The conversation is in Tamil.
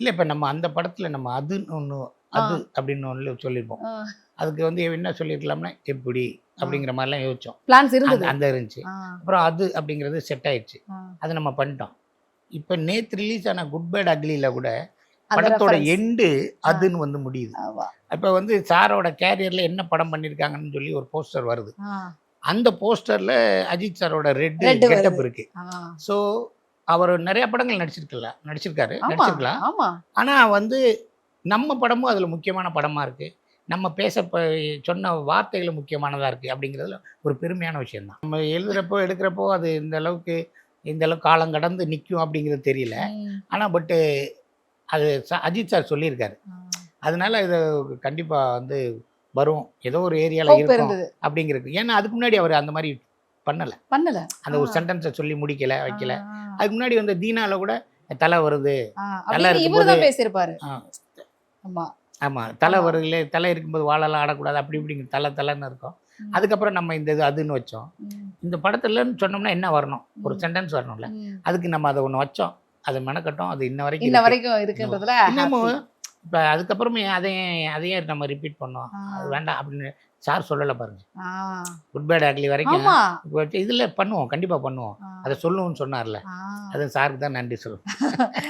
இல்ல இப்ப நம்ம அந்த படத்துல நம்ம அதுன்னு ஒண்ணு ஆ. அது அப்படின்னு ஒண்ணு சொல்லியிருப்போம். ஆ. அதுக்கு வந்து என்ன சொல்லியிருக்கலாம்னா, எப்படி ஆ. அப்படிங்கிற மாரிலாம் யோசிச்சோம். பிளான்ஸ் அந்த இருந்தது. அந்த இருந்துச்சு. ஆ. அப்புறம் அது அப்படிங்கிறது செட் ஆயிடுச்சு. ஆ. அத நம்ம பண்ணிட்டோம். இப்ப நேத்து ரிலீஸ் ஆன குட் பேட் அக்லில கூட அந்த படத்தோட ரெஃபரன்ஸ். எண்டு ஆ. அதுன்னு வந்து முடியுது. ஆமா. அப்ப வந்து சாரோட கேரியர்ல என்ன படம் பண்ணியிருக்காங்கன்னு சொல்லி ஒரு போஸ்டர் வருது. ஆ. அந்த போஸ்டர்ல அஜித் சாரோட ரெட் ரெட் கெட்டப் வருது. இருக்கு. ஆ. ஸோ அவர் நெறைய படங்கள் நடிச்சிருக்காரு. ஆமா, நடிச்சிருக்கலாம். ஆமா. ஆனா வந்து நம்ம படமும் அதுல முக்கியமான படமா இருக்கு. நம்ம சொன்ன வார்த்தைகளும் முக்கியமானதா இருக்கு அப்படிங்கிறதுல ஒரு பெருமையான விஷயம் தான். நம்ம எழுதுறப்போ, எடுக்கிறப்போ அது இந்த அளவுக்கு காலம் கடந்து நிக்கும் அப்படிங்கிறது தெரியல. ம். ஆனா அது அஜித் சார் சொல்லியிருக்காரு. ஆ. அதனால இது கண்டிப்பா வந்து வரும். ஏதோ ஒரு ஏரியால ஹோப் இருக்கும் இருந்தது. அப்படிங்கிறது. ஏன்னா அதுக்கு முன்னாடி அவர் அந்த மாரி பண்ணல. பண்ணல. அந்த ஆ. ஒரு சென்டென்ஸ சொல்லி முடிக்கல, ஆ. வைக்கல. ஆ. அதுக்கு முன்னாடி வந்த தீனால கூட தல வருது. ஆ. தல அப்படின்னு இவரு இருக்கும்போது தான் பேசியிருப்பாரு. ஆ ஆமா. ஆமா. தல ஆமா. வருதுல, தல இருக்கும்போது வாழலாம் ஆடக்கூடாது அப்படி இப்படின்னு தலன்னு இருக்கும். ம். அதுக்கப்புறம் நம்ம இந்த இது அதுன்னு வச்சோம். ம். இந்த படத்துலன்னு சொன்னோம்னா என்ன வரணும்? ஒரு ம். சென்டென்ஸ் வரணும்ல. ம். அதுக்கு நம்ம அத ஒண்ணு வச்சோம். அது மெனக்கட்டோம். அது இன்ன வரைக்கும் இன்ன இருக்கு. வரைக்கும் இருக்குன்றதுல இன்னமும் ஹாப்பி. இப்ப அதுக்கப்புறமே அதையே நம்ம ரிப்பீட் பண்ணோம். ஆ. அது வேண்டாம் அப்படின்னு சார் சொல்லல பாருங்க. ஆ. குட் பேட் அக்லி வரைக்கும் ஆமா. இதுல பண்ணுவோம். கண்டிப்பா பண்ணுவோம். ஆ. அத சொல்லுவோம்னு சொன்னார்ல. ஆ. அது சாருக்கு தான் நன்றி சொல்லணும்.